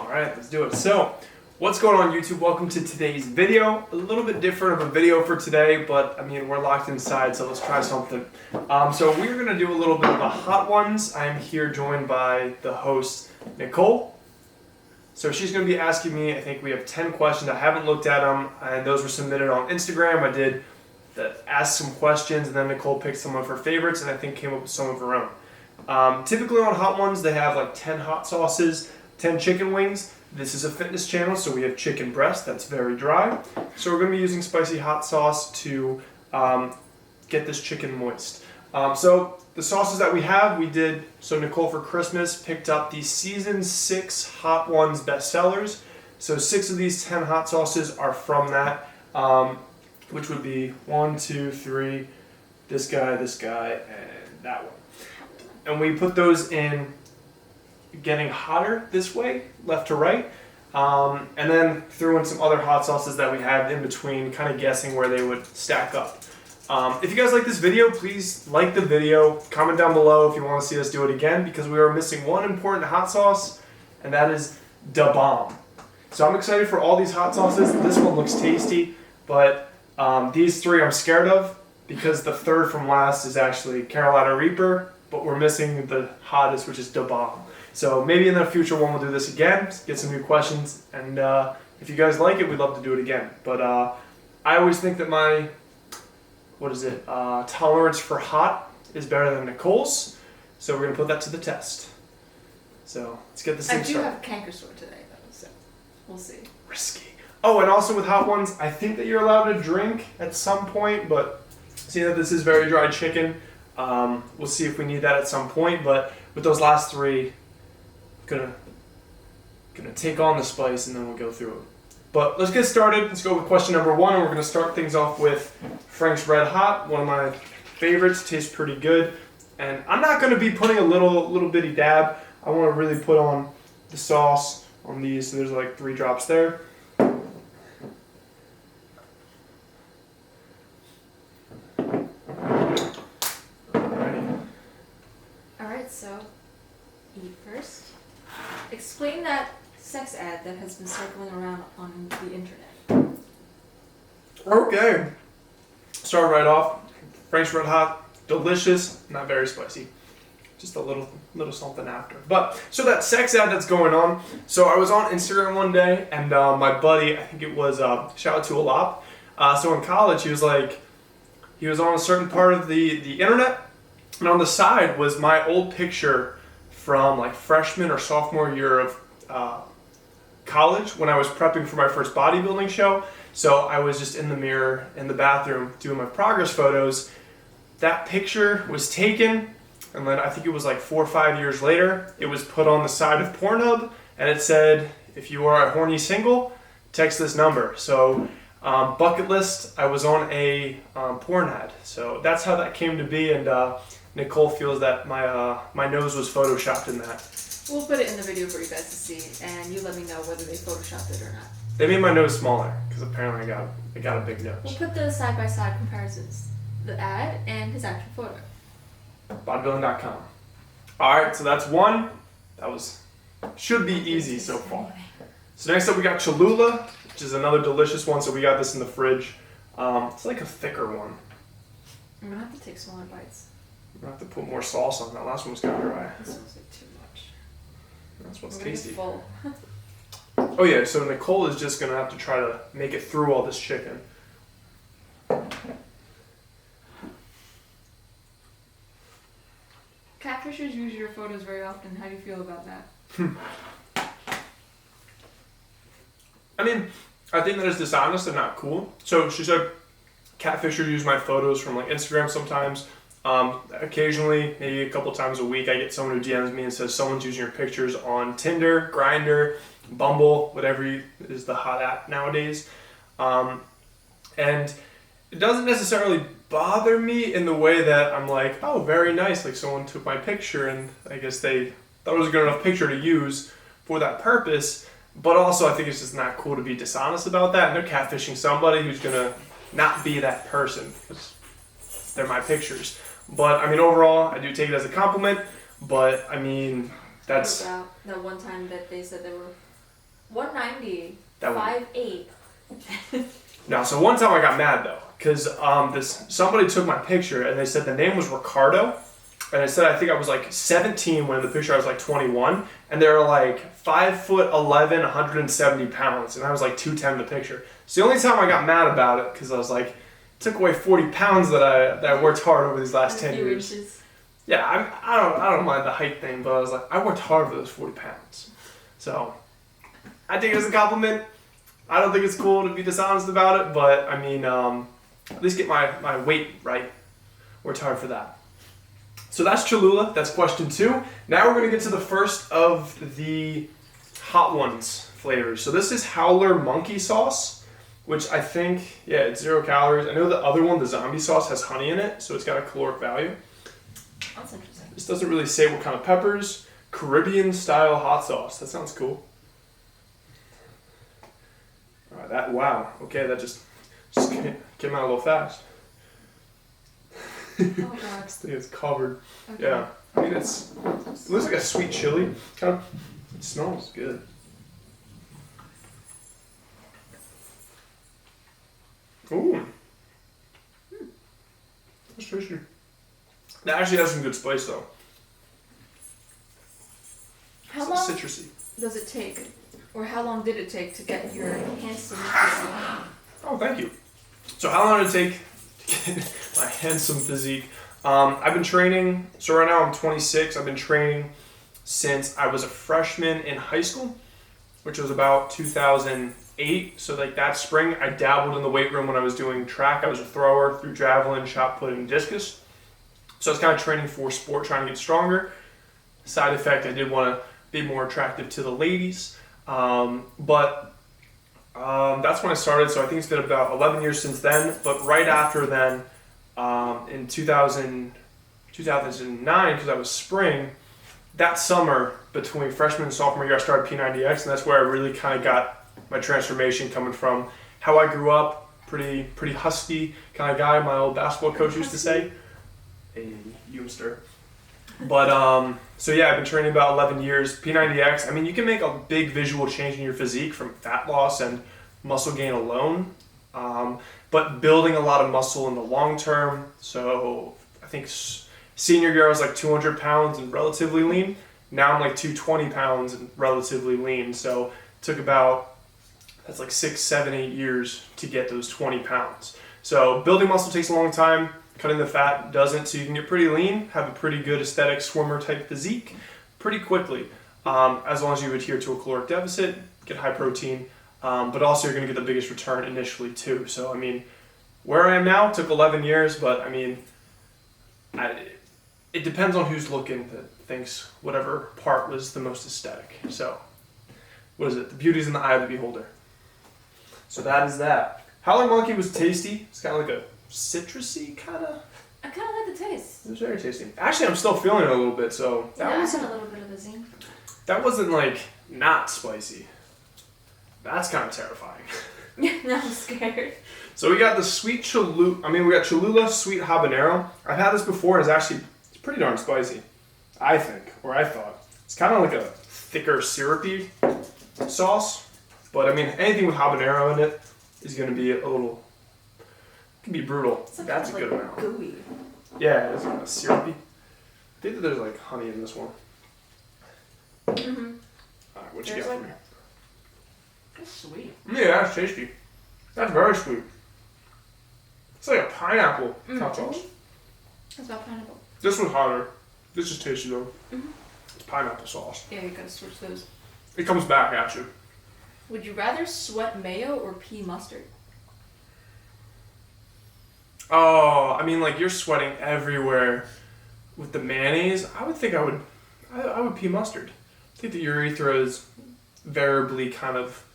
Alright, let's do it. So, what's going on YouTube? Welcome to today's video. A little bit different of a video for today, but I mean, we're locked inside, so let's try something. So we're going to do a little bit of the hot ones. I am here joined by the host, Nicole. So she's going to be asking me, I think we have 10 questions. I haven't looked at them, and those were submitted on Instagram. I did ask some questions, and then Nicole picked some of her favorites, and I think came up with some of her own. Typically on hot ones, they have like 10 hot sauces, 10 chicken wings. This is a fitness channel, so we have chicken breast that's very dry. So we're going to be using spicy hot sauce to get this chicken moist. So the sauces that we have, so Nicole for Christmas picked up the season 6 Hot Ones bestsellers. So 6 of these 10 hot sauces are from that, which would be 1, 2, 3, this guy, and that one. And we put those in getting hotter this way, left to right, and then threw in some other hot sauces that we had in between, kind of guessing where they would stack up. If you guys like this video, please like the video, comment down below if you want to see us do it again, because we are missing one important hot sauce, and that is Da Bomb. So I'm excited for all these hot sauces. This one looks tasty, but these 3 I'm scared of, because the third from last is actually Carolina Reaper, but we're missing the hottest, which is Da Bomb. So maybe in the future one we'll do this again, get some new questions, and if you guys like it, we'd love to do it again. But I always think that my, tolerance for hot is better than Nicole's, so we're going to put that to the test. So let's get this thing started. I do have a canker sore today though, so we'll see. Risky. Oh, and also with hot ones, I think that you're allowed to drink at some point, but see that this is very dry chicken. We'll see if we need that at some point, but with those last 3, gonna take on the spice and then we'll go through it. But let's get started. Let's go with question number 1, and we're gonna start things off with Frank's Red Hot, one of my favorites. Tastes pretty good, and I'm not gonna be putting a little bitty dab. I want to really put on the sauce on these. So there's like 3 drops there. Alright, so eat first. Explain that sex ad that has been circling around on the internet. Okay. Start right off. Frank's Red Hot, delicious, not very spicy. Just a little something after. But, so that sex ad that's going on. So I was on Instagram one day, and my buddy, I think it was, shout out to Alap. So in college, he was on a certain part of the internet, and on the side was my old picture from like freshman or sophomore year of college, when I was prepping for my first bodybuilding show. So I was just in the mirror in the bathroom doing my progress photos. That picture was taken, and then I think it was like 4 or 5 years later, it was put on the side of Pornhub, and it said, if you are a horny single, text this number. So bucket list, I was on a porn ad. So that's how that came to be, and Nicole feels that my nose was photoshopped in that. We'll put it in the video for you guys to see, and you let me know whether they photoshopped it or not. They made my nose smaller, because apparently I got a big nose. We'll put the side-by-side comparisons, the ad and his actual photo. Bodybuilding.com. Alright, so that's 1. That should be easy so far. So next up we got Cholula, which is another delicious one. So we got this in the fridge. It's like a thicker one. I'm going to have to take smaller bites. I'm going to have to put more sauce on. That last one was kind of dry. This smells like too much. That's what's We're tasty. Full. Oh yeah, so Nicole is just going to have to try to make it through all this chicken. Catfishers use your photos very often. How do you feel about that? I mean, I think that is dishonest and not cool. So she said catfishers use my photos from like Instagram sometimes. Occasionally, maybe a couple times a week, I get someone who DMs me and says someone's using your pictures on Tinder, Grindr, Bumble, whatever is the hot app nowadays. And it doesn't necessarily bother me in the way that I'm like, oh, very nice, like someone took my picture and I guess they thought it was a good enough picture to use for that purpose. But also I think it's just not cool to be dishonest about that, and they're catfishing somebody who's gonna not be that person, because they're my pictures. But I mean, overall, I do take it as a compliment, but I mean, that's... What about that one time that they said they were 190. That one. 5'8". No, so one time I got mad though, because somebody took my picture and they said the name was Ricardo, and it said I think I was like 17 when in the picture I was like 21, and they were like 5'11", 170 pounds, and I was like 210 in the picture. It's the only time I got mad about it because I was like, it took away 40 pounds that I worked hard over these last 10 years. Inches. Yeah, I don't mind the height thing, but I was like, I worked hard for those 40 pounds. So I take it as a compliment. I don't think it's cool to be dishonest about it, but I mean, at least get my weight right. Worked hard for that. So that's Cholula. That's question 2. Now we're going to get to the first of the hot ones flavors. So this is Howler Monkey sauce, which I think, yeah, it's 0 calories. I know the other one, the zombie sauce, has honey in it, so it's got a caloric value. That's interesting. This doesn't really say what kind of peppers. Caribbean style hot sauce. That sounds cool. All right, wow. Okay, that just came out a little fast. Oh god. This thing is covered. Okay. Yeah. I mean, it looks like a sweet chili. Kind of. It smells good. Ooh. That's tasty. That actually has some good spice though. How It's long citrusy. does it take, or how long did it take to get your handsome physique? Oh, thank you. So how long did it take to get my handsome physique? I've been training, so right now I'm 26. I've been training since I was a freshman in high school, which was about 2008. So like that spring, I dabbled in the weight room when I was doing track. I was a thrower, threw javelin, shot put, and discus. So I was kind of training for sport, trying to get stronger. Side effect, I did want to be more attractive to the ladies. But that's when I started, so I think it's been about 11 years since then. But right after then, in 2009, because I was spring, that summer between freshman and sophomore year, I started P90X, and that's where I really kind of got my transformation coming from how I grew up, pretty husky kind of guy, my old basketball coach used to say. A youngster. But, so yeah, I've been training about 11 years. P90X, I mean, you can make a big visual change in your physique from fat loss and muscle gain alone, but building a lot of muscle in the long term. So I think senior year I was like 200 pounds and relatively lean. Now I'm like 220 pounds and relatively lean. So it took that's like 6, 7, 8 years to get those 20 pounds. So building muscle takes a long time. Cutting the fat doesn't, so you can get pretty lean, have a pretty good aesthetic swimmer type physique pretty quickly, as long as you adhere to a caloric deficit, get high protein, but also you're going to get the biggest return initially too. So I mean, where I am now took 11 years, but I mean, it depends on who's looking that thinks whatever part was the most aesthetic. So what is it? The beauty's in the eye of the beholder. So that is that. Howler Monkey was tasty. It's kind of like a citrusy kind of. I kind of like the taste. It was very tasty. Actually, I'm still feeling it a little bit, so Yeah, I had a little bit of a zing. that wasn't like not spicy. That's kind of terrifying. Now I'm scared. So we got the sweet Cholula. I mean, we got Cholula sweet habanero. I've had this before. It's pretty darn spicy, I think, or I thought. It's kind of like a thicker syrupy sauce, but I mean, anything with habanero in it is going to be a little. Can be brutal. That's a good amount. Gooey. Yeah, it's kind of syrupy. I think that there's like honey in this one. Mm-hmm. Alright, what you got for me? That's sweet. Yeah, that's tasty. That's very sweet. It's like a pineapple hot sauce. That's about pineapple. This one's hotter. This is tasty though. Mm-hmm. It's pineapple sauce. Yeah, you gotta switch those. It comes back at you. Would you rather sweat mayo or pea mustard? Oh, I mean, like you're sweating everywhere with the mayonnaise. I would think I would pea mustard. I think the urethra is variably kind of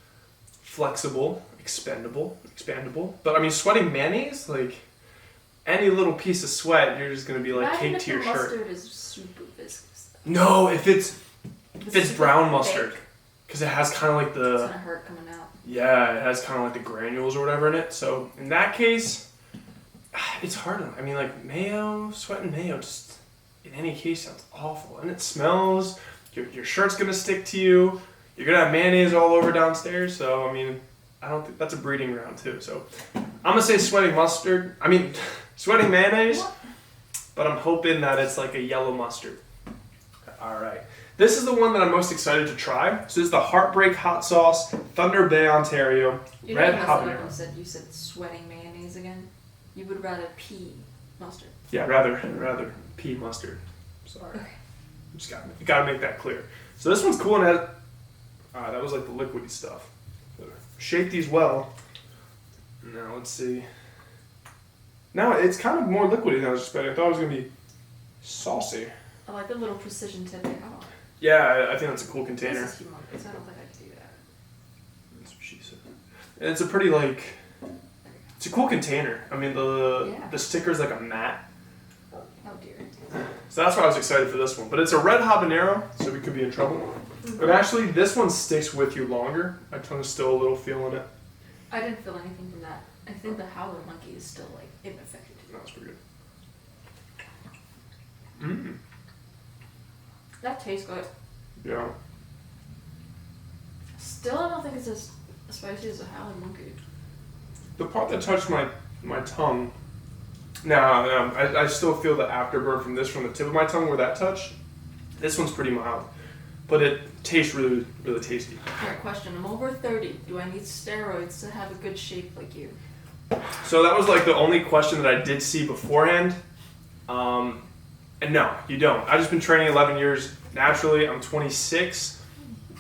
flexible, expandable. But I mean, sweating mayonnaise, like any little piece of sweat, you're just gonna be like caked to your shirt. Mustard is super viscous. No, if it's brown thick, mustard, because it has kind of like it's the gonna hurt coming out. yeah, it has kind of like the granules or whatever in it. So in that case. It's hard. I mean, like mayo, sweating mayo, just in any case sounds awful, and it smells. Your shirt's gonna stick to you. you're gonna have mayonnaise all over downstairs. So I mean, I don't think that's a breeding ground too. So I'm gonna say sweating mustard. I mean, sweating mayonnaise. What? But I'm hoping that it's like a yellow mustard. All right. This is the one that I'm most excited to try. So this is the Heartbreak Hot Sauce, Thunder Bay, Ontario, You red messed it up when habanero. you said sweating mayonnaise again. You would rather pea mustard. Yeah, rather pea mustard. Sorry. Okay. Just gotta make that clear. So this one's cool and has, that was like the liquidy stuff. Shake these well. Now let's see. Now it's kind of more liquidy than I was expecting. I thought it was gonna be saucy. I like the little precision tip they have on it. Yeah, I think that's a cool container. This is humongous. I don't think I could do that. That's what she said. And it's a pretty like, it's a cool container. I mean the sticker's like a matte. Oh dear. So that's why I was excited for this one. But it's a red habanero, so we could be in trouble. But actually, this one sticks with you longer. My tongue's still a little feeling it. I didn't feel anything from that. I think the Howler Monkey is still like unaffected. That's pretty good. Mmm. That tastes good. Yeah. Still, I don't think it's as spicy as the Howler Monkey. The part that touched my tongue, I still feel the afterburn from this from the tip of my tongue where that touched. This one's pretty mild, but it tastes really, really tasty. Alright, question. I'm over 30. Do I need steroids to have a good shape like you? So that was like the only question that I did see beforehand. And no, you don't. I've just been training 11 years naturally. I'm 26.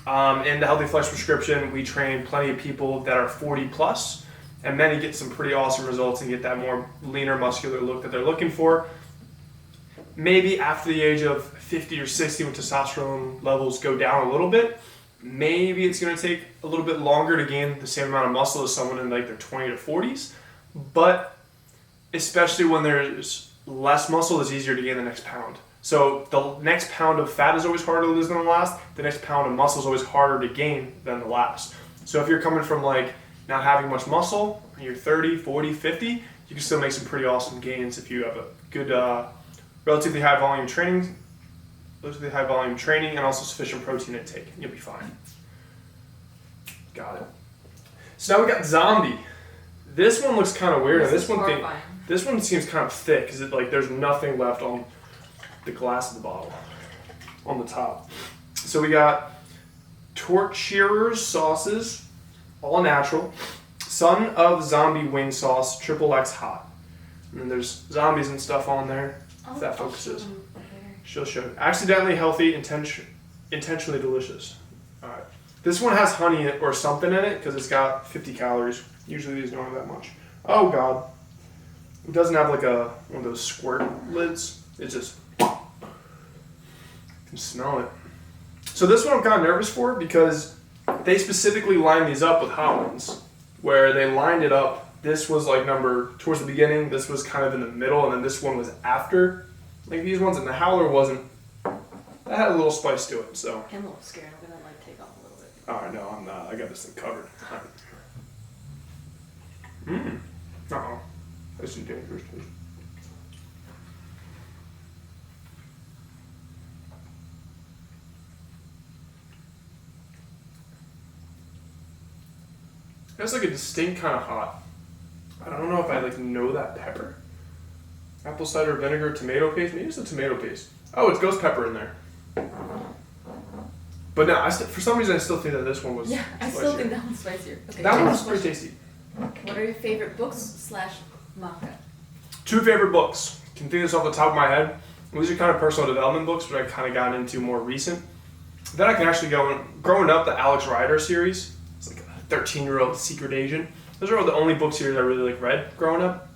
In the Healthy Flex prescription, we train plenty of people that are 40 plus, and many get some pretty awesome results and get that more leaner, muscular look that they're looking for. Maybe after the age of 50 or 60, when testosterone levels go down a little bit, maybe it's going to take a little bit longer to gain the same amount of muscle as someone in like their 20 to 40s. But especially when there's less muscle, it's easier to gain the next pound. So the next pound of fat is always harder to lose than the last. The next pound of muscle is always harder to gain than the last. So if you're coming from like not having much muscle, and you're 30, 40, 50, you can still make some pretty awesome gains if you have a good, relatively high volume training and also sufficient protein intake. You'll be fine. Got it. So now we got zombie. This one looks kind of weird. This one seems kind of thick because like there's nothing left on the glass of the bottle on the top. So we got Torchierer's sauces, all natural. Son of Zombie wing sauce, XXX hot. And then there's zombies and stuff on there. If that focuses. She'll show it. Accidentally healthy, intentionally delicious. Alright. This one has honey in it or something in it because it's got 50 calories. Usually these don't have that much. Oh god. It doesn't have like one of those squirt lids. It just, you can smell it. So this one I'm kind of nervous for because they specifically lined these up with hot ones, where they lined it up. This was like towards the beginning, this was kind of in the middle, and then this one was after like these ones, and the Howler wasn't, that had a little spice to it, so. I'm a little scared. I'm gonna like take off a little bit. Oh no, I'm not. I got this thing covered. Mmm. Uh-oh. That's some dangerous taste. That's like a distinct kind of hot. I don't know if I like know that pepper. Apple cider vinegar, tomato paste. Maybe it's a tomato paste. Oh, it's ghost pepper in there. But no, for some reason I still think that this one was Yeah, I spicier. still think that one's spicier. Okay, That one next was pretty question. tasty. What are your favorite books / manga? 2 favorite books. Can think this off the top of my head. These are kind of personal development books, but I've kind of gotten into more recent. Then I can actually go growing up, the Alex Rider series. It's like a 13-year-old secret agent. Those are all the only book series I really like read growing up.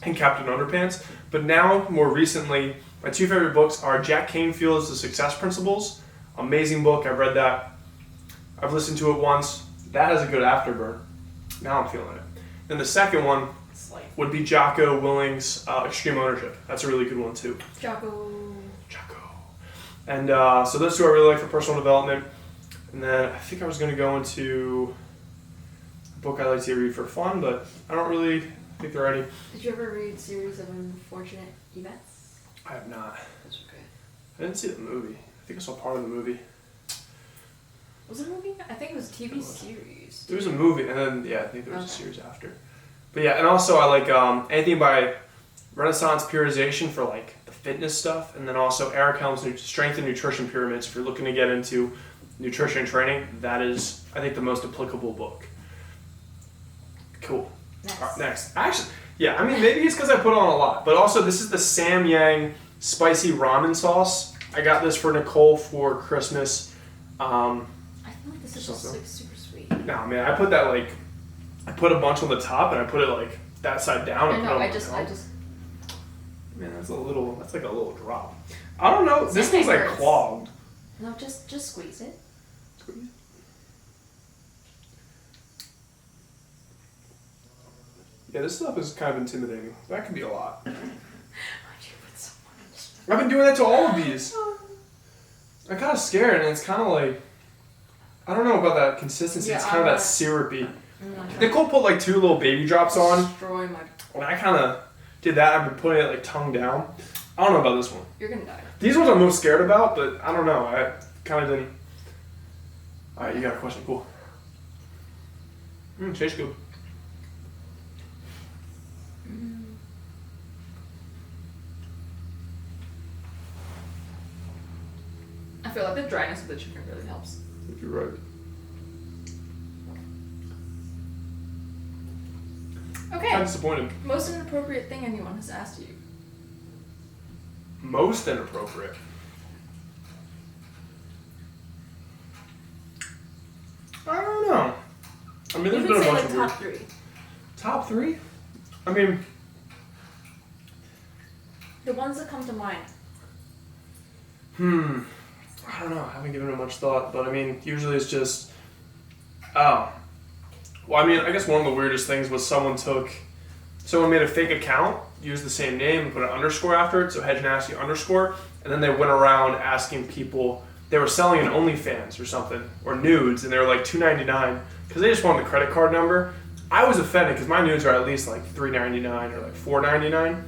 And Captain Underpants. But now, more recently, my 2 favorite books are Jack Canfield's The Success Principles. Amazing book. I've read that. I've listened to it once. That has a good afterburn. Now I'm feeling it. Then the second one would be Jocko Willing's Extreme Ownership. That's a really good one too. Jocko. And so those 2 I really like for personal development. And then I think I was going to go into a book I like to read for fun, but I don't really think they're ready. Did you ever read Series of Unfortunate Events? I have not. Those are good. I didn't see the movie. I think I saw part of the movie. Was it a movie? I think it was a TV series. There was a movie, and then I think there was a Okay. series after. But yeah, and also I like anything by Renaissance Periodization for like the fitness stuff, and then also Eric Helm's Strength and Nutrition Pyramids. If you're looking to get into nutrition and training, that is, I think, the most applicable book. Cool. Next. All right, next. Actually, yeah, I mean, maybe it's because I put on a lot, but also this is the Sam Yang spicy ramen sauce. I got this for Nicole for Christmas. I feel like this is just So-so. like super sweet. No, man, I put that like, I put a bunch on the top and I put it like that side down. I and know. put it I on just. Man, that's like a little drop. I don't know. This Something thing's like hurts. clogged. No, just squeeze it. Squeeze. Yeah, this stuff is kind of intimidating. That could be a lot. Why'd you put so much? I've been doing that to all of these. I'm kind of scared, and it's kind of like, I don't know about that consistency. Yeah, it's kind of I'm that not- syrupy. I'm not trying Nicole put like 2 little baby drops to on, destroy my. and I kind of did that. I've been putting it like tongue down. I don't know about this one. You're gonna die. These ones I'm most scared about, but I don't know. I kind of didn't. All right, you got a question? Cool. Tastes good. I feel like the dryness of the chicken really helps. You're right. Okay. I'm disappointed. Most inappropriate thing anyone has asked you. Most inappropriate. I don't know. I mean, there's You been could a say bunch like of weird. top 3. Top 3? I mean, The ones that come to mind. I don't know. I haven't given it much thought, but I mean, usually it's just, oh. Well, I mean, I guess one of the weirdest things was someone made a fake account, used the same name, and put an underscore after it, so Hejnasty underscore, and then they went around asking people, they were selling an OnlyFans or something, or nudes, and they were like $2.99, because they just wanted the credit card number. I was offended, because my nudes are at least like $3.99 or like $4.99.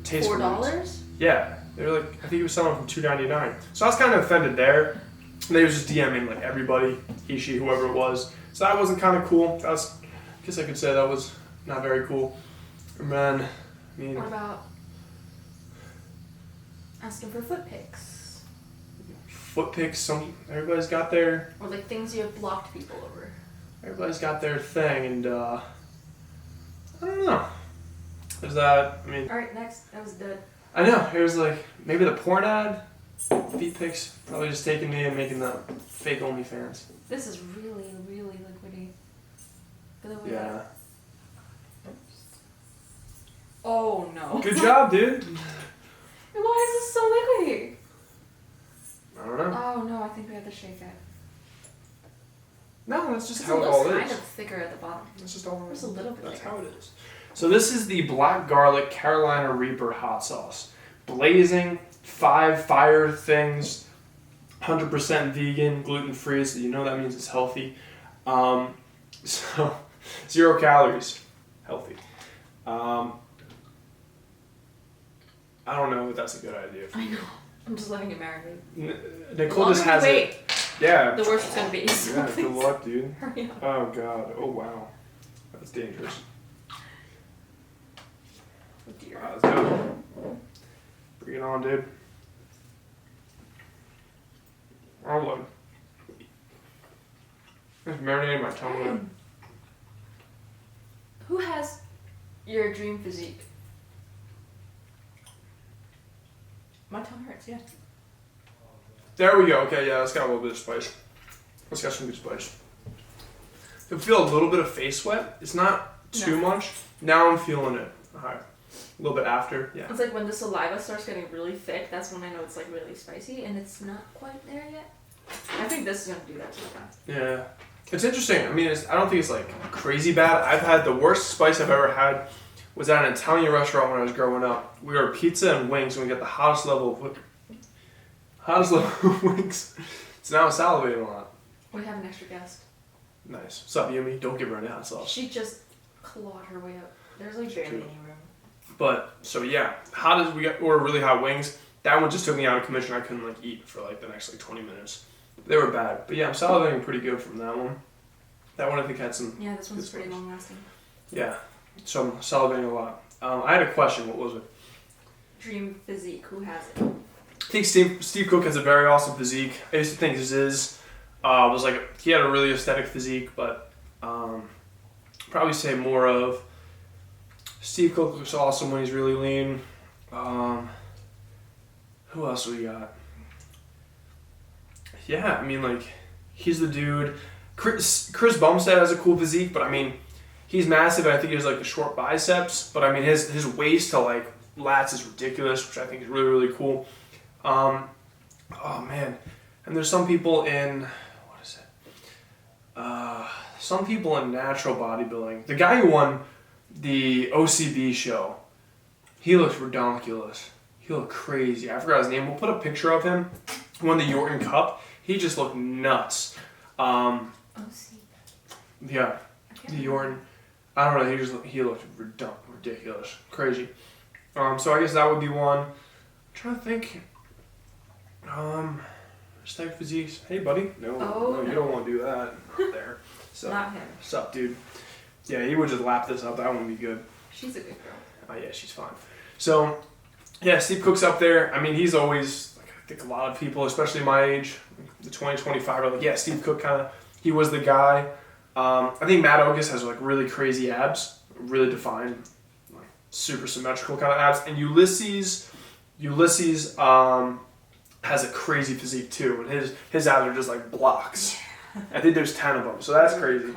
Tasteful nudes. $4? Yeah, they were like, I think he was selling them for $2.99. So I was kind of offended there. And they was just DMing like everybody, he, she, whoever it was. So that wasn't kind of cool. That was, I guess I could say that was not very cool. And then, I mean, What about asking for foot pics? foot pics. Everybody's got their Or like things you have blocked people over? thing, and I don't know. There's that. I mean, Alright, next. That was dead. I know. It was like maybe the porn ad, feet pics. Probably just taking me and making the fake OnlyFans. This is really, really liquidy. Get away. Yeah. Oh no. Good job, dude. Why is this so liquidy? I don't know. Oh no, I think we have to shake it. No, that's just It how it looks all kind is. of thicker at the bottom. That's just all. Just a little bit That's thicker. how it is. So this is the Black Garlic Carolina Reaper hot sauce. Blazing, 5 fire things, 100% vegan, gluten free. So you know that means it's healthy. So 0 calories, healthy. I don't know if that's a good idea. I know. I'm just letting it marinate. Nicole The just longer has you it. Yeah. the worse it's gonna be. So Yeah. Good please luck, dude. hurry up. Oh god. Oh wow. That's dangerous. Oh dear. Let's go. Bring it on, dude. Oh, look. Just marinating my tongue with it. Who has your dream physique? My tongue hurts, yeah. There we go. Okay, yeah, let's got a little bit of spice. Let's got some good spice. I feel a little bit of face sweat. It's not too much. Now I'm feeling it. Alright. A little bit after, yeah. It's like when the saliva starts getting really thick, that's when I know it's like really spicy, and it's not quite there yet. I think this is gonna do that too fast. Yeah. It's interesting. I mean, I don't think it's like crazy bad. I've had the worst spice I've ever had was at an Italian restaurant when I was growing up. We were pizza and wings, and we got the hottest level of wings. So now I'm salivating a lot. We have an extra guest. Nice. What's up, Yumi? Don't give her any hot sauce. She just clawed her way up. There's like barely any room. But so yeah, we ordered really hot wings. That one just took me out of commission. I couldn't like eat for like the next like 20 minutes. They were bad. But yeah, I'm salivating pretty good from that one. That one I think had some... Yeah, this one's pretty long lasting. Yeah, so I'm salivating a lot. I had a question. What was it? Dream physique. Who has it? I think Steve Cook has a very awesome physique. I used to think his was like he had a really aesthetic physique, but probably say more of Steve Cook looks awesome when he's really lean. Who else we got? Yeah, I mean like he's the dude. Chris Bumstead has a cool physique, but I mean he's massive and I think he has like the short biceps, but I mean his waist to like lats is ridiculous, which I think is really, really cool. Oh man, and there's some people in some people in natural bodybuilding. The guy who won the OCB show, he looks redonkulous. He looked crazy. I forgot his name. We'll put a picture of him. He won the Yorton Cup. He just looked nuts. OCB. Yeah, the Yorton. I don't know. He looked ridiculous, crazy. So I guess that would be one. I'm trying to think. Stack physiques. Hey, buddy. No, you don't want to do that. Not there. So, Not him. What's up, dude? Yeah, he would just lap this up. That wouldn't be good. She's a good girl. Oh yeah, she's fine. So, yeah, Steve Cook's up there. I mean, he's always like I think a lot of people, especially my age, the 20-25, are like, yeah, Steve Cook he was the guy. I think Matt Ogus has like really crazy abs, really defined, like super symmetrical kind of abs, and Ulysses has a crazy physique too, and his abs are just like blocks. I think there's 10 of them, so that's crazy.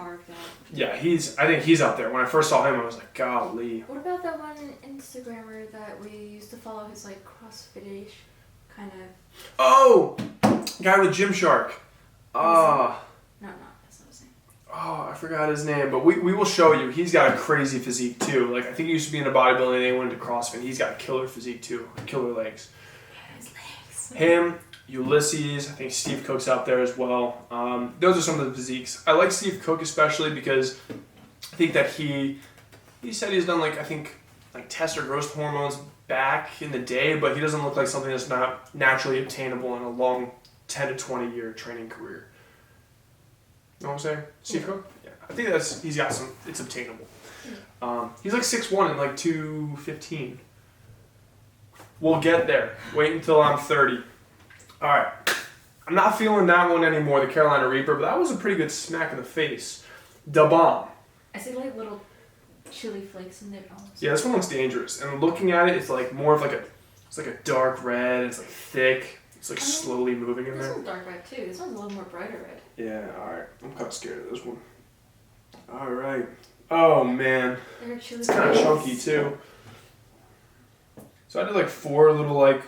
Yeah, I think he's up there. When I first saw him, I was like, golly. What about that one Instagrammer that we used to follow, his like CrossFit-ish kind of? Oh, guy with Gymshark. No, that's not his name. Oh, I forgot his name, but we will show you. He's got a crazy physique too. Like I think he used to be into bodybuilding, and then he went into CrossFit. He's got a killer physique too, killer legs. Yeah, his legs. Him, Ulysses, I think Steve Cook's up there as well. Those are some of the physiques. I like Steve Cook especially because I think that he said he's done like test or growth hormones back in the day, but he doesn't look like something that's not naturally obtainable in a long 10 to 20 year training career. You know what I'm saying? Steve Cook? Yeah. I think it's obtainable. He's like 6'1" and like 215. We'll get there. Wait until I'm 30. All right. I'm not feeling that one anymore, the Carolina Reaper, but that was a pretty good smack in the face. Da Bomb. I see like little chili flakes in there. Yeah, this one looks dangerous. And looking at it, it's like more of it's like a dark red. It's like thick. It's like slowly moving in there. This one's dark red too. This one's a little more brighter red. Yeah, alright. I'm kind of scared of this one. Alright. Oh man. It's kind of chunky too. So I did like 4 little like,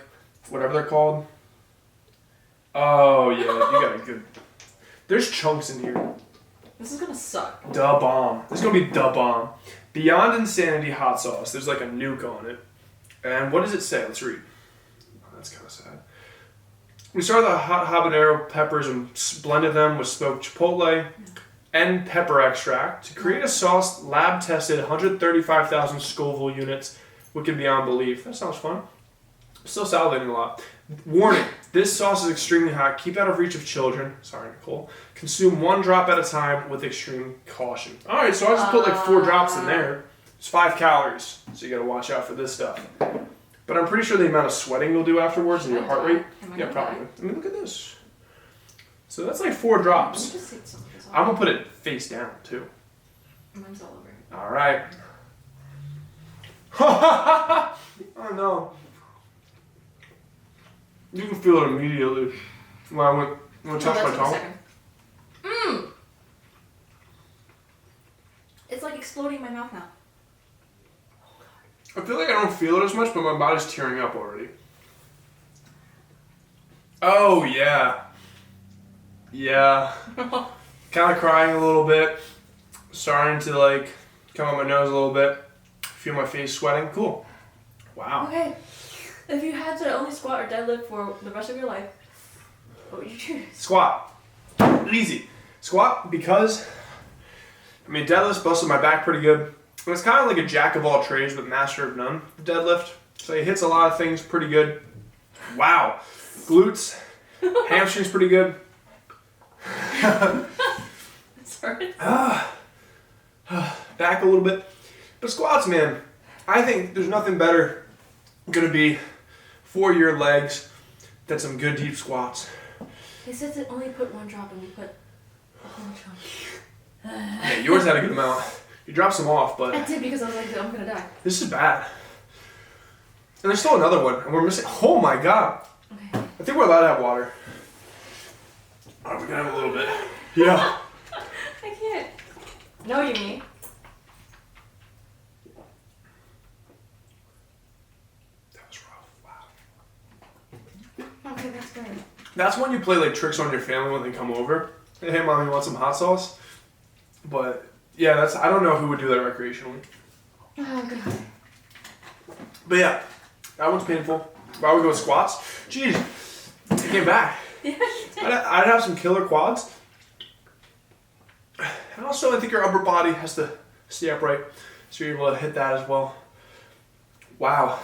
whatever they're called. Oh yeah, you got a good... There's chunks in here. This is gonna suck. Da Bomb. This is gonna be Da Bomb. Beyond Insanity Hot Sauce. There's like a nuke on it. And what does it say? Let's read. Oh, that's kind of sad. We started the hot habanero peppers and blended them with smoked chipotle and pepper extract to create a sauce lab-tested 135,000 Scoville units, wicked beyond belief. That sounds fun. I'm still salivating a lot. Warning, this sauce is extremely hot. Keep out of reach of children. Sorry, Nicole. Consume 1 drop at a time with extreme caution. All right, so I just put like 4 drops in there. It's 5 calories, so you got to watch out for this stuff. But I'm pretty sure the amount of sweating you'll do afterwards and your heart rate. Yeah, probably. I mean, look at this. So that's like 4 drops. I'm going to put it face down, too. Mine's all over. All right. Oh, no. You can feel it immediately. When I touch my tongue. Mmm! It's like exploding in my mouth now. I feel like I don't feel it as much, but my body's tearing up already. Oh, yeah. Yeah. Kind of crying a little bit. Starting to, like, come out my nose a little bit. Feel my face sweating. Cool. Wow. Okay. If you had to only squat or deadlift for the rest of your life, what would you choose? Squat. Easy. Squat because, I mean, deadlift's busted my back pretty good. It's kind of like a jack of all trades, but master of none. Deadlift. So it hits a lot of things pretty good. Wow. Glutes. Hamstrings pretty good. Sorry. Back a little bit. But squats, man, I think there's nothing better gonna be for your legs than some good deep squats. They said to only put one drop and we put a whole chunk. Yeah, yours had a good amount. You dropped some off, but... I did because I was like, I'm gonna die. This is bad. And there's still another one, and we're missing... Oh my god. Okay. I think we're allowed to have water. Alright, we can have a little bit. Yeah. I can't. No, you mean. That was rough. Wow. Okay, that's better. That's when you play like tricks on your family when they come over. Hey, mom, you want some hot sauce? But yeah, that's I don't know who would do that recreationally. Oh god. But yeah, that one's painful. Why we go squats? Jeez, I came back. Yeah. I'd have some killer quads. And also, I think your upper body has to stay upright, so you're able to hit that as well. Wow.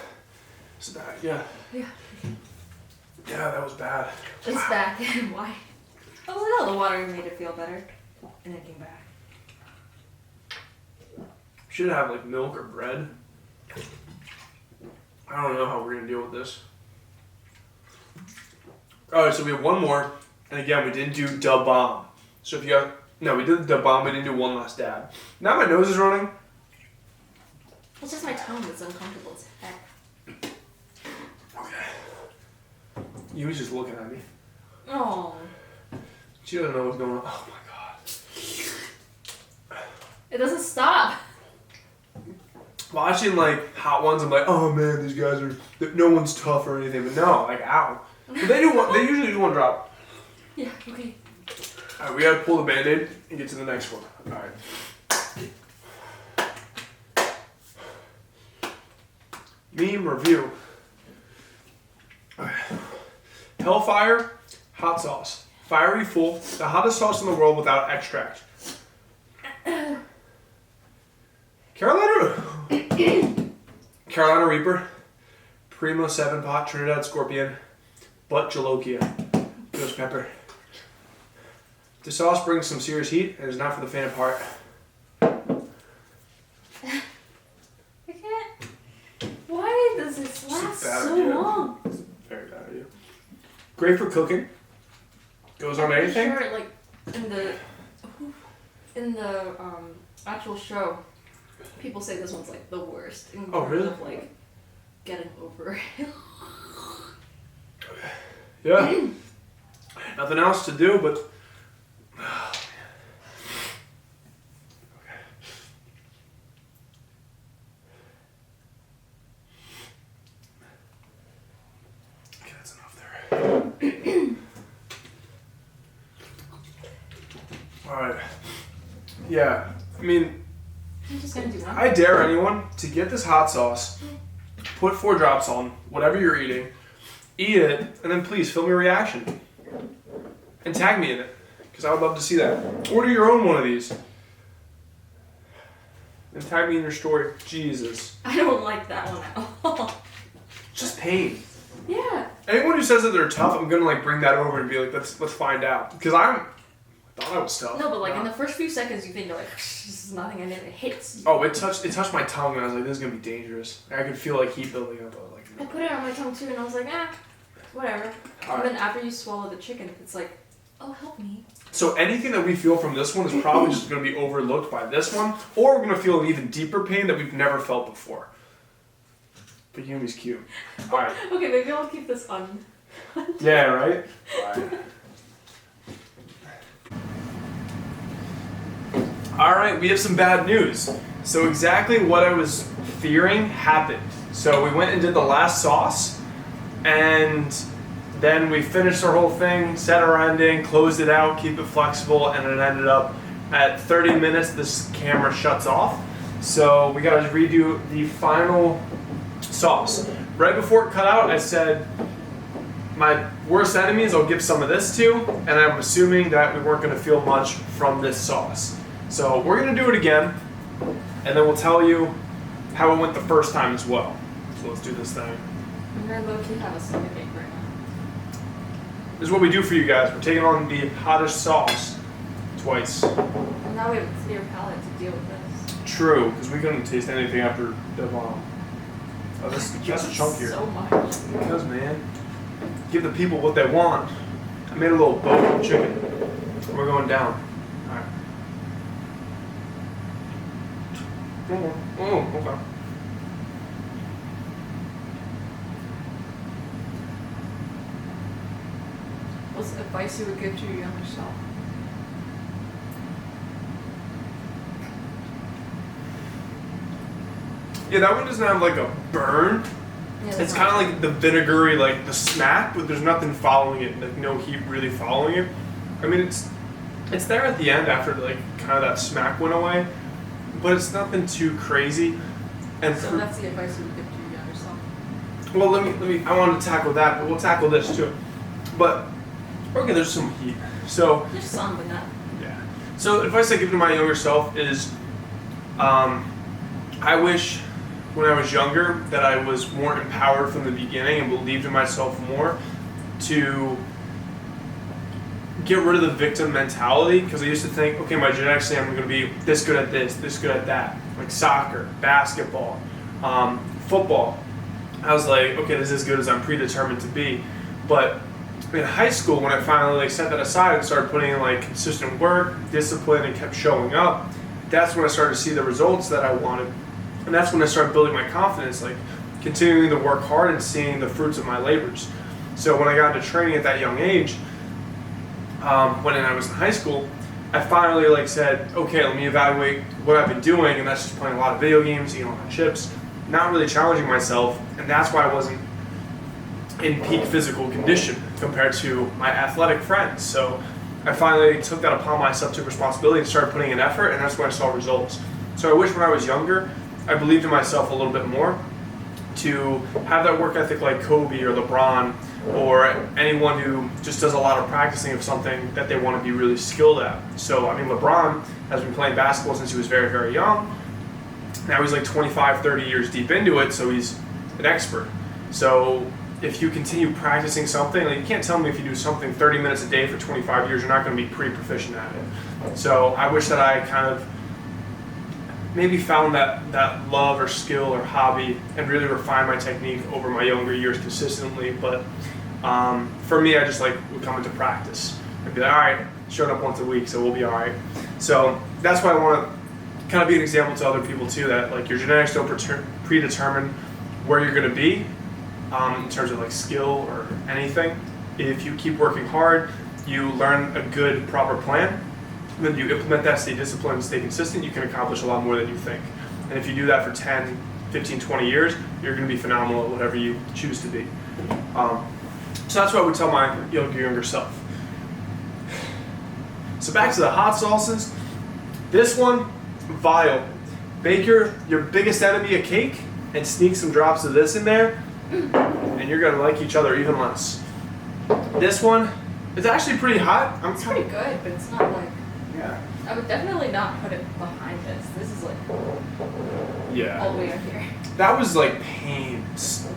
So that, yeah. Yeah. Yeah, that was bad. It's Wow. back. Why? Oh no, the water made it feel better. And it came back. Should have like milk or bread. I don't know how we're gonna deal with this. Alright, so we have one more, and again, we didn't do da bomb. So if you have, no, we did the da bomb, we didn't do one last dab. Now my nose is running. It's just my tongue that's uncomfortable as heck. Okay. You was just looking at me. Oh. She doesn't know what's going on. Oh my god. It doesn't stop. Watching like hot ones, I'm like, oh man, these guys are, no one's tough or anything, but no, like ow. But they usually do one drop. Yeah, okay. Alright, we gotta pull the band-aid and get to the next one. Alright. Meme review. Okay. Hellfire Hot Sauce. Fiery full, the hottest sauce in the world without extract. Carolina Reaper, Primo 7 Pot, Trinidad Scorpion, Butt Jalokia, ghost pepper. The sauce brings some serious heat and is not for the faint of heart. I can't. Why does this last so long? It's a very bad idea. Great for cooking. Goes on anything. Sure, like in the actual show, people say this one's like the worst in terms really? of like getting over it. Yeah. Nothing else to do but. Oh, man. Okay, that's enough there. Alright. Yeah, I mean, I'm just gonna do one. I dare anyone to get this hot sauce, put 4 drops on whatever you're eating, eat it, and then please film your reaction. And tag me in it, because I would love to see that. Order your own one of these. And tag me in your story. Jesus. I don't like that one at all. Just pain. Yeah. Anyone who says that they're tough, I'm gonna like bring that over and be like, let's find out. Because I thought I was tough. No, but like in the first few seconds, you think you're like, this is nothing, and then it hits. Oh, it touched my tongue, and I was like, this is gonna be dangerous. I could feel like heat building up. But like, I put it on my tongue too, and I was like, whatever. And then after you swallow the chicken, it's like, oh, help me. So anything that we feel from this one is probably just going to be overlooked by this one, or we're going to feel an even deeper pain that we've never felt before. But Yumi's cute. All right. Okay, maybe I'll keep this on. Yeah, right? All right, we have some bad news. So exactly what I was fearing happened. So we went and did the last sauce, and then we finished our whole thing, set our ending, closed it out, keep it flexible, and it ended up at 30 minutes, this camera shuts off. So we gotta redo the final sauce. Right before it cut out, I said, my worst enemies I'll give some of this to, and I'm assuming that we weren't gonna feel much from this sauce. So we're gonna do it again, and then we'll tell you how it went the first time as well. So let's do this thing. I'm gonna low-key have a stomachache right now. this is what we do for you guys. We're taking on the hottest sauce twice. And now we have a clear palate to deal with this. True, because we couldn't taste anything after the bomb. Oh, that's chunkier. So much. Because, man, give the people what they want. I made a little boat of chicken. We're going down. Alright. Oh, okay. What's advice you would give to your younger self? Yeah, that one doesn't have like a burn. Yeah, It's kind of like the vinegary, like the smack, but there's nothing following it, like no heat really following it. I mean, it's there at the end after like kind of that smack went away, but it's nothing too crazy. And So that's the advice you would give to your younger self. well, let me. I wanted to tackle that, but we'll tackle this too. But okay, there's some heat. So There's some, but not. yeah. So the advice I give to my younger self is, I wish when I was younger that I was more empowered from the beginning and believed in myself more to get rid of the victim mentality, because I used to think, okay, my genetics say I'm going to be this good at this good at that, like soccer, basketball, football. I was like, okay, this is as good as I'm predetermined to be. But in high school, when I finally like set that aside and started putting in like consistent work, discipline, and kept showing up, that's when I started to see the results that I wanted. And that's when I started building my confidence, like continuing to work hard and seeing the fruits of my labors. So when I got into training at that young age, when I was in high school, I finally like said, okay, let me evaluate what I've been doing, and that's just playing a lot of video games, eating a lot of chips, not really challenging myself, and that's why I wasn't in peak physical condition compared to my athletic friends. So I finally took that upon myself, took responsibility, and started putting in effort, and that's when I saw results. So I wish when I was younger, I believed in myself a little bit more to have that work ethic like Kobe or LeBron or anyone who just does a lot of practicing of something that they want to be really skilled at. So, I mean, LeBron has been playing basketball since he was very, very young. Now he's like 25, 30 years deep into it, so he's an expert. So if you continue practicing something, like you can't tell me if you do something 30 minutes a day for 25 years, you're not going to be pretty proficient at it. So I wish that I kind of maybe found that love or skill or hobby and really refined my technique over my younger years consistently. But for me, I just like would come into practice and be like, all right, showing up once a week, so we'll be all right. So that's why I want to kind of be an example to other people too, that like your genetics don't predetermine where you're going to be in terms of like skill or anything. If you keep working hard, you learn a good, proper plan, then you implement that, stay disciplined, stay consistent, you can accomplish a lot more than you think. And if you do that for 10, 15, 20 years, you're going to be phenomenal at whatever you choose to be. So that's what I would tell my younger self. So back to the hot sauces. This one, vile. Bake your biggest enemy a cake and sneak some drops of this in there, and you're going to like each other even less. This one, it's actually pretty hot. It's pretty good, but it's not like... Yeah. I would definitely not put it behind this. This is like Yeah. all the way up here. That was like pain.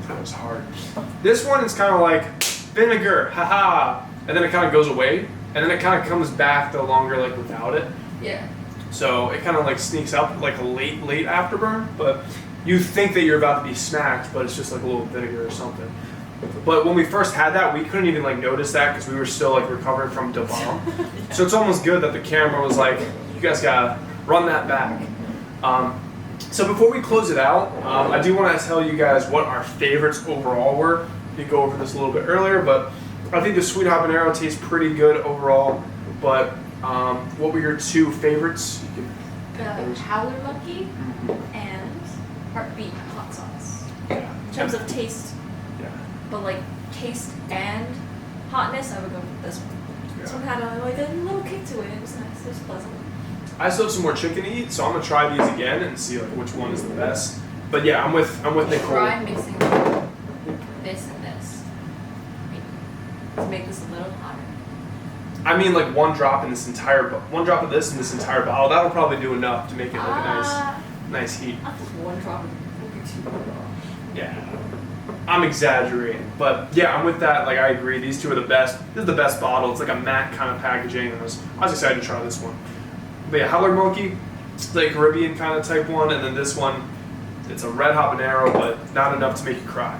That was hard. This one is kind of like vinegar, haha, and then it kind of goes away, and then it kind of comes back the longer like without it. Yeah. So it kind of like sneaks up like a late afterburn, but you think that you're about to be smacked, but it's just like a little vinegar or something. But when we first had that, we couldn't even like notice that because we were still like recovering from the bomb. Yeah. So it's almost good that the camera was like, you guys gotta run that back. So before we close it out, I do want to tell you guys what our favorites overall were. We go over this a little bit earlier, but I think the sweet habanero tastes pretty good overall. But what were your two favorites? Howler Monkey and Heartbeat Hot Sauce. Yeah. In terms of taste, Yeah. but like taste and hotness, I would go with this one. This one had a little kick to it. It was nice. It was pleasant. I still have some more chicken to eat, so I'm gonna try these again and see like which one is the best. But yeah, I'm with Nicole. Try mixing this and this to make this a little hotter. I mean, like one drop of this in this entire bottle. That'll probably do enough to make it like a nice heat. Not just one drop. It would be too much. Yeah. I'm exaggerating, but yeah, I'm with that. Like I agree, these two are the best. This is the best bottle. It's like a matte kind of packaging, and I was excited to try this one. But yeah, Howler Monkey, it's like a Caribbean kind of type one, and then this one, it's a red habanero, but not enough to make you cry.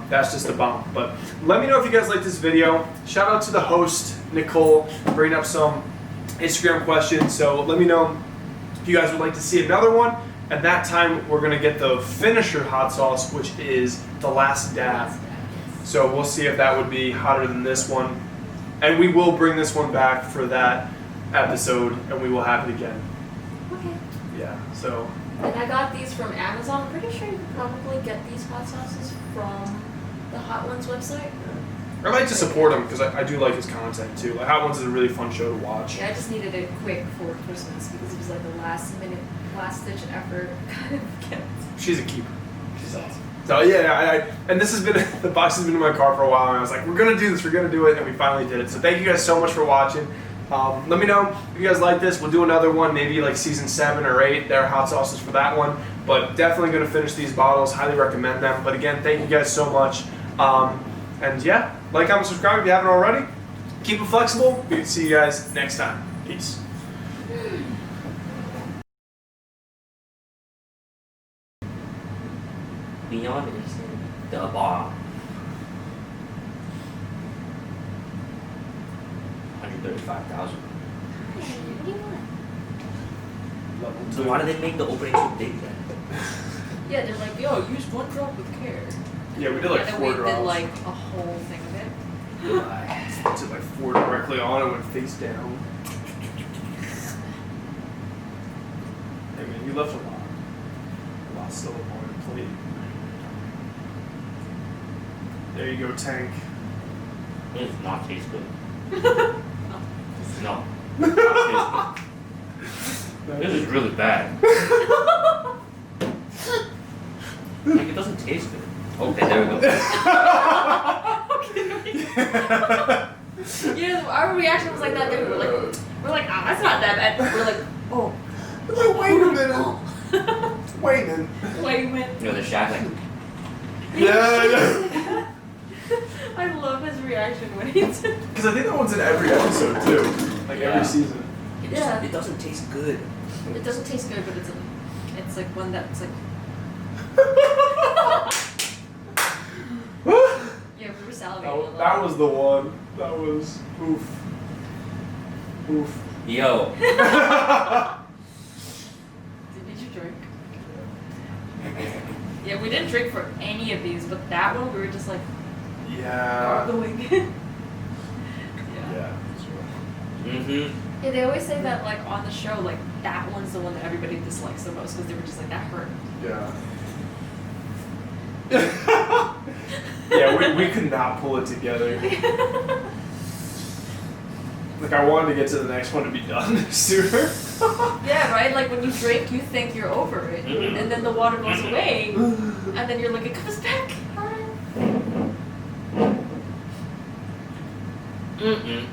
That's just a bomb. But let me know if you guys like this video. Shout out to the host, Nicole, bringing up some Instagram questions. So let me know if you guys would like to see another one. At that time, we're gonna get the finisher hot sauce, which is the last dab. So we'll see if that would be hotter than this one. And we will bring this one back for that episode, and we will have it again. Okay. Yeah, so. And I got these from Amazon. I'm pretty sure you can probably get these hot sauces from the Hot Ones website. I like to support him because I do like his content too. Like Hot Ones is a really fun show to watch. Yeah, I just needed it quick for Christmas because it was like the last minute, last ditch effort kind of gift. She's a keeper. She's awesome. So yeah, and this has been, the box has been in my car for a while, and I was like, we're gonna do this, we're gonna do it, and we finally did it. So thank you guys so much for watching. Let me know if you guys like this. We'll do another one, maybe like season 7 or 8. There are hot sauces for that one, but definitely gonna finish these bottles. Highly recommend them. But again, thank you guys so much. And yeah, like, comment, subscribe if you haven't already. Keep it flexible. We can see you guys next time. Peace. Beyond is the bar. 135,000. What do you want? Level So 2. why do they make the opening so big then? Yeah, they're like, yo, use one drop with care. Yeah, we did like and then 4 we drops. did like a whole thing of it. Did like 4 directly on and went face down. Hey man, you left a lot. A lot still on your plate. There you go, Tank. It does not taste good. No. It does not taste good. This is really bad. Like, it doesn't taste good. Okay, there we go. Yeah, our reaction was like that. We're like, ah, that's not that bad. We're like, oh. Wait a minute. Wait a minute. Wait a minute. You know, the shack, like, Yeah. I love his reaction when he's. Because I think that one's in every episode too. Like Yeah. every season. Yeah. it doesn't taste good. It doesn't taste good, but it's like one that's like. Yeah, we were salivating a lot. That was the one. That was oof. Oof. Yo. Did you drink? Yeah, we didn't drink for any of these, but that one we were just like Yeah. gargling. Yeah. Yeah. Mm-hmm. Yeah, they always say that like on the show, like that one's the one that everybody dislikes the most because they were just like that hurt. Yeah. Yeah, we could not pull it together. Like I wanted to get to the next one to be done sooner. Yeah, right? Like when you drink, you think you're over it. Mhm. And then the water goes away. And then you're like, it comes back. Mm-mm.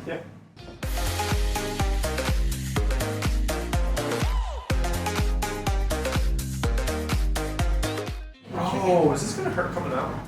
Yeah. Oh, is this gonna hurt coming out?